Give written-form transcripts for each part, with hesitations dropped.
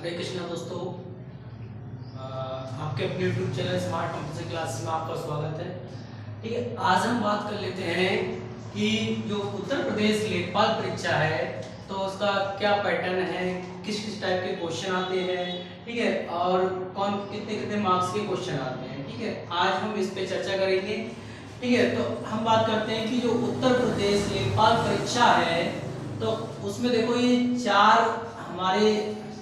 हरे कृष्णा दोस्तों, आपके अपने YouTube channel smart computer classes में आपका स्वागत है। ठीक है, आज हम बात कर लेते हैं कि जो उत्तर प्रदेश लेखपाल परीक्षा है तो उसका क्या पैटर्न है, किस किस टाइप के क्वेश्चन आते हैं, ठीक है, और कौन कितने कितने मार्क्स के क्वेश्चन आते हैं। ठीक है, आज हम इस पे चर्चा करेंगे। ठीक है, तो हम बात करते हैं कि जो उत्तर प्रदेश लेखपाल परीक्षा है तो उसमें देखो ये 4 हमारे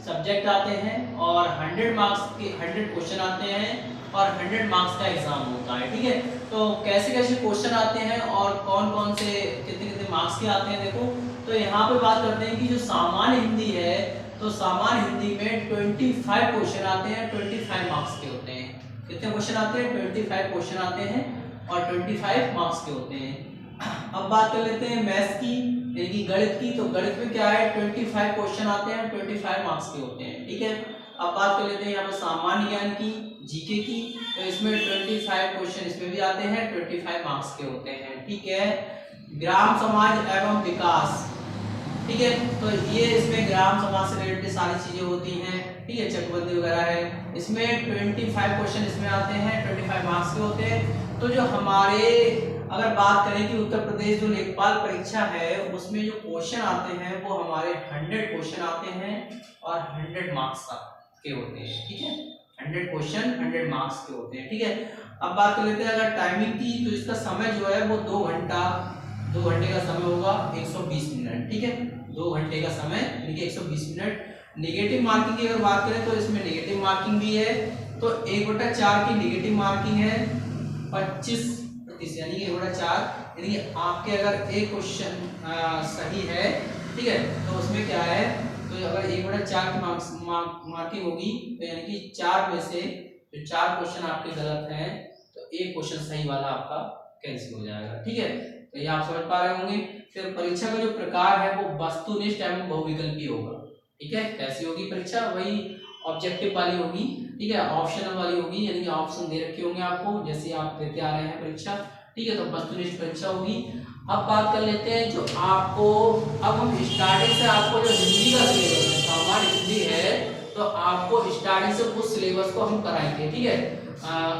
सब्जेक्ट आते हैं और 100 मार्क्स के 100 क्वेश्चन आते हैं और 100 मार्क्स का एग्जाम होता है। ठीक है, तो कैसे कैसे क्वेश्चन आते हैं और कौन कौन से कितने कितने मार्क्स के आते हैं देखो। तो यहाँ पे बात करते हैं कि जो सामान्य हिंदी है तो सामान्य हिंदी में 25 क्वेश्चन आते हैं, 25 मार्क्स के होते हैं। कितने क्वेश्चन आते हैं? 25 क्वेश्चन आते हैं और 25 मार्क्स के होते हैं। अब बात कर लेते हैं मैथ्स की, यानी कि गणित की। तो गणित में क्या है, 25 क्वेश्चन आते हैं, 25 मार्क्स के होते हैं। ठीक है, अब बात कर लेते हैं यहाँ पर सामान्य ज्ञान की, जीके की। तो इसमें 25 क्वेश्चन इसमें भी आते हैं, 25 मार्क्स के होते हैं। ठीक है, ग्राम समाज एवं विकास, ठीक है, तो ये इसमें ग्राम समाज से रिलेटेड सारी चीजें होती हैं। ठीक है, चकबंदी वगैरह है, इसमें 25 क्वेश्चन इसमें आते हैं, 25 मार्क्स के होते हैं। तो जो हमारे अगर बात करें कि उत्तर प्रदेश जो लेखपाल परीक्षा है उसमें जो क्वेश्चन आते हैं वो हमारे 100 क्वेश्चन आते हैं और 100 मार्क्स के होते हैं। ठीक है, 100 क्वेश्चन 100 मार्क्स के होते हैं। ठीक है, अब बात कर लेते हैं अगर टाइमिंग की, तो इसका समय जो है वो 2 घंटे का समय होगा, 120 मिनट। ठीक है, 2 घंटे का समय यानी कि 120 मिनट। नेगेटिव मार्किंग की अगर बात करें तो इसमें नेगेटिव मार्किंग भी है। तो 1/4 की नेगेटिव मार्किंग है, 25% यानी कि 1/4, यानी कि आपके अगर एक क्वेश्चन सही है, ठीक है, तो उसमें क्या है, तो अगर 1/4 की मार्किंग होगी तो यानी कि 4 में से जो 4 क्वेश्चन आपके गलत हैं तो एक क्वेश्चन सही वाला आपका कैंसिल हो जाएगा। ठीक है, तो ये आप समझ पा रहे होंगे। फिर परीक्षा का जो प्रकार है वो वस्तुनिष्ठ एवं बहुविकल्पी होगा। ठीक है, कैसी होगी परीक्षा? वही ऑब्जेक्टिव वाली होगी। ठीक है, ऑप्शनल वाली होगी, यानी कि ऑप्शन दे रखे होंगे आपको जैसे आप देते आ रहे हैं परीक्षा। ठीक है, तो वस्तुनिष्ठ परीक्षा होगी। अब बात कर लेते हैं जो आपको, अब हम स्टार्टिंग से आपको जो हिंदी का सिलेबस है, सामान्य हिंदी है, तो आपको स्टार्टिंग से उस सिलेबस को हम कराएंगे। ठीक है,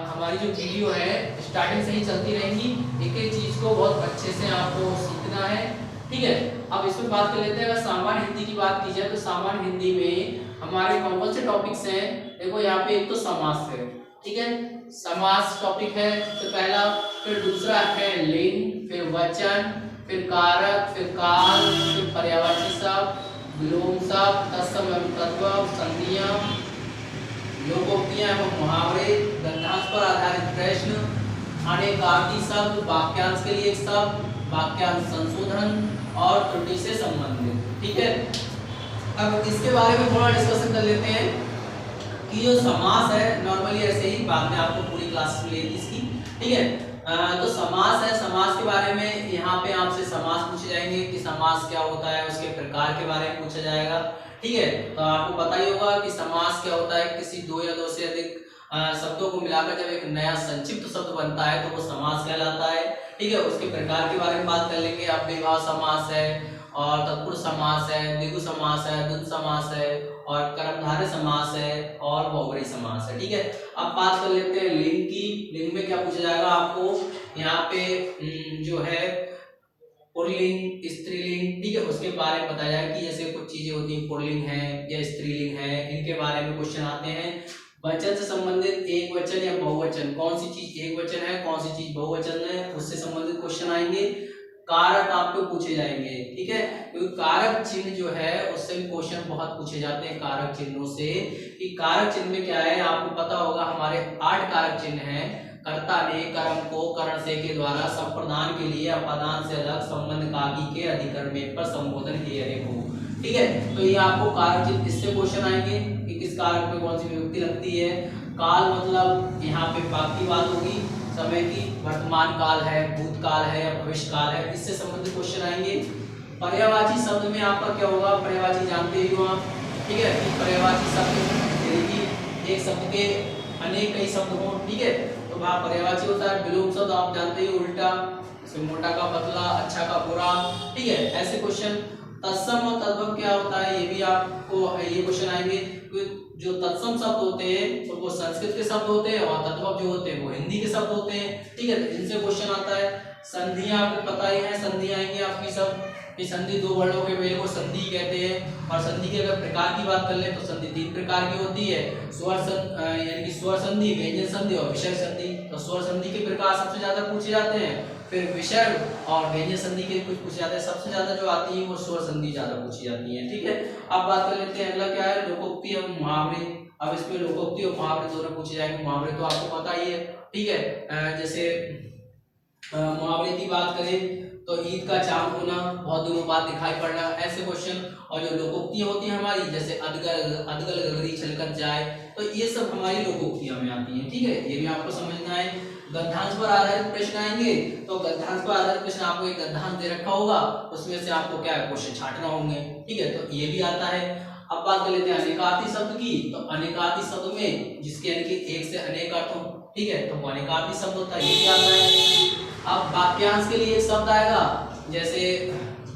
हमारी जो वीडियो है स्टार्टिंग से ही चलती रहेंगी, एक एक चीज को बहुत अच्छे से आपको सीखना है। ठीक है, अब इसमें बात कर लेते हैं, अगर सामान्य हिंदी की बात की जाए तो सामान्य हिंदी में हमारे कौन कौन से टॉपिक्स हैं। देखो यहाँ पे एक तो समास है, ठीक है, समास टॉपिक है तो पहला, फिर दूसरा है लिंग, फिर वचन, फिर कारक, फिर काल, फिर पर्यायवाची शब्द, विलोम शब्द, तत्सम एवं तद्भव, संधियां, लोकोक्तियां एवं मुहावरे, गद्यांश पर आधारित प्रश्न, अनेकार्थी शब्द, वाक्यांश के लिए एक शब्द, वाक्यांश संशोधन और त्रुटि से संबंधित। ठीक है, अब इसके बारे में थोड़ा डिस्कशन कर लेते हैं कि जो समास है, नॉर्मली ऐसे ही बाद में आपको पूरी क्लास में लेगी इसकी। ठीक है, तो समास है, समास के बारे में यहाँ पे आपसे समास पूछे जाएंगे कि समास क्या होता है, उसके प्रकार के बारे में पूछा जाएगा। ठीक है, तो आपको पता ही होगा कि समास क्या होता है, किसी 2 या 2 से अधिक शब्दों को मिलाकर जब एक नया संक्षिप्त शब्द बनता है तो वो समास कहलाता है। ठीक है, उसके प्रकार के बारे में बात कर लेंगे। अव्ययभाव समास है और तत्पुरुष समास है, द्विगु समास है, द्वंद्व समास है और कर्मधारय समास है और बहुब्रीहि समास है। ठीक है, अब बात कर लेते हैं लिंग की। लिंग में क्या पूछा जाएगा आपको, यहाँ पे जो है पुल्लिंग, स्त्रीलिंग, ठीक है, उसके बारे में बताया जाए कि जैसे कुछ चीजें होती हैं, पुल्लिंग है या स्त्रीलिंग है, इनके बारे में क्वेश्चन आते हैं। वचन से संबंधित एक वचन या बहुवचन, कौन सी चीज एक वचन है, कौन सी चीज बहुवचन है, उससे संबंधित क्वेश्चन आएंगे। कारक आपको पूछे जाएंगे। ठीक है, क्योंकि कारक चिन्ह जो है उससे भी क्वेश्चन बहुत पूछे जाते हैं कारक चिन्हों से, कि कारक चिन्ह में क्या है, आपको पता होगा हमारे 8 कारक चिन्ह हैं। कर्ता ने कर्म को करण से के द्वारा संप्रदान के लिए अपदान से अलग संबंध काकी के अधिकरण में पर संबोधन किए को। ठीक है, तो ये आपको कारक चिन्ह इससे क्वेश्चन आएंगे कि किस कारक में कौन सी विभक्ति लगती है। काल मतलब यहाँ पे बात की बात होगी समय की, वर्तमान काल है, भूतकाल है या भविष्य काल है, इससे संबंधित क्वेश्चन आएंगे। पर्यायवाची शब्द में आपका क्या होगा, पर्यायवाची जानते ही हो आप। ठीक है, पर्यायवाची शब्द यानी कि एक शब्द के अनेक कई शब्द हो। ठीक है, तो वहाँ पर्यायवाची होता है। विलोम शब्द आप जानते ही, उल्टा, जैसे मोटा का पतला, अच्छा का बुरा। ठीक है, ऐसे क्वेश्चन। तत्सम और तद्भव क्या होता है, ये भी आपको ये क्वेश्चन आएंगे। जो तत्सम शब्द होते हैं तो वो संस्कृत के शब्द होते हैं और तद्भव जो होते हैं वो हिंदी के शब्द होते हैं, ठीक है। तो इनसे क्वेश्चन आता है। संधियां आपको पता ही है, संधि आएंगी आपकी सब कि संधि दो वर्णों के मेल को संधि कहते हैं। और संधि के अगर प्रकार की बात कर ले तो संधि 3 प्रकार की होती है, यानी कि स्वर संधि, व्यंजन संधि और विसर्ग संधि। तो स्वर संधि के प्रकार सबसे ज्यादा पूछे जाते हैं, फिर विसर्ग और व्यंजन संधि के कुछ पूछे जाते हैं। सबसे ज्यादा जो आती है वो स्वर संधि ज्यादा पूछी जाती है, ठीक है। अब बात कर लेते हैं अगला क्या है, लोकोक्ति और मुहावरे। अब इसमें लोकोक्ति और मुहावरे दोनों पूछे जाएंगे। मुहावरे तो आपको पता ही है, ठीक है। जैसे मुहावरे की बात करें तो ईद का चांद होना, बहुत दिनों बाद दिखाई पड़ना, ऐसे क्वेश्चन। और जो लोकोक्तियां होती हैं हमारी, जैसे अदगल गगरी छलकत जाए, तो ये सब हमारी लोकोक्तियां में आती हैं, ठीक है। ये भी आपको समझना है। गद्यांश पर आधारित प्रश्न आएंगे, तो गद्यांश पर आधारित प्रश्न आपको एक गद्यांश दे रखा होगा, उसमें से आपको क्या क्वेश्चन छांटना होंगे, ठीक है। तो ये भी आता है। अब बात कर लेते हैं अनेकार्थी शब्द की। तो अनेकार्थी शब्द में जिसके यानी कि एक से अनेक अर्थ हो, ठीक है, तो वो अनेकार्थी शब्द होता है, ये भी आता है। अब वाक्यांश के लिए एक शब्द आएगा, जैसे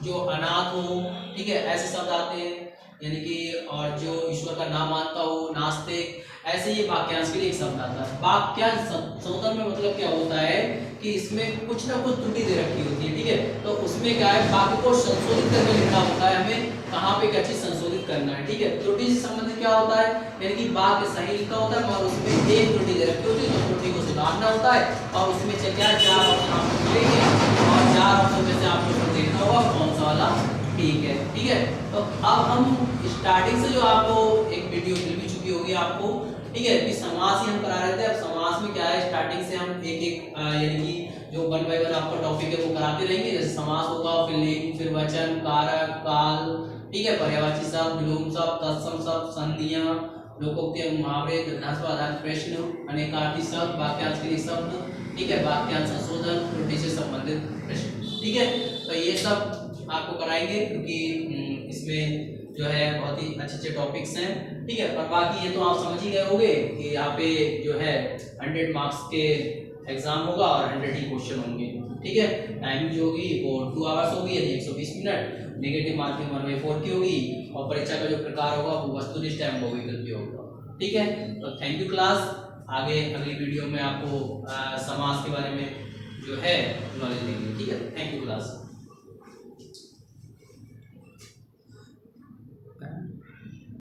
जो अनाथ हो, ठीक है, ऐसे शब्द आते हैं, यानी कि और जो ईश्वर का नाम मानता हो, नास्तिक, ऐसे ये वाक्यांश के लिए एक शब्द आता है। वाक्यांश संशोधन में मतलब क्या होता है कि इसमें कुछ ना कुछ त्रुटि दे रखी होती है, ठीक है। तो उसमें क्या है, वाक्य को संशोधित करके लिखना होता है, हमें कहाँ पे क्या चीज संशोधित करना है, ठीक है। त्रुटि से संबंधित क्या होता है, यानी कि वाक्य सही लिखा होता है और उसमें एक त्रुटि दे रखी होती है, तो त्रुटि को सुधारना होता है। और उसमें क्या 4 ऑप्शन आपको मिलेंगे और 4 ऑप्शन में से आपको देखना होगा कौन सा वाला ठीक है, ठीक है। तो अब हम स्टार्टिंग से जो आपको एक वीडियो मिल भी चुकी होगी आपको, ठीक है, कि समास ही हम करा रहे थे। अब समास में क्या है, स्टार्टिंग से हम एक यानी कि जो 1 बाय 1 आपका टॉपिक है वो कराते रहेंगे। जैसे समास होगा, फिर लिंग, फिर वचन, कारक, काल, ठीक है, पर्यायवाची शब्द, विलोम शब्द, तत्सम शब्द, संधियां, लोकोक्ति, मुहावरे, गद्यांश पर आधारित प्रश्न, अनेकार्थी शब्द, वाक्यांश के लिए शब्द, ठीक है, वाक्यांश संशोधन, त्रुटि से संबंधित प्रश्न, ठीक है। तो ये सब आपको कराएंगे, क्योंकि इसमें जो है बहुत ही अच्छे टॉपिक्स हैं, ठीक है। पर बाकी ये तो आप समझ ही गए होंगे कि यहाँ पे जो है 100 मार्क्स के एग्जाम होगा और 100 ही क्वेश्चन होंगे, ठीक है। टाइमिंग जो होगी वो 2 आवर्स होगी, यानी 120 मिनट। नेगेटिव मार्किंग 1/4 की होगी और परीक्षा का जो प्रकार होगा वो वस्तुनिष्ठ एवं बहुविकल्पीय होगा, ठीक है। तो थैंक यू क्लास। आगे अगली वीडियो में आपको समास के बारे में जो है नॉलेज देंगे, ठीक है। Thank you class.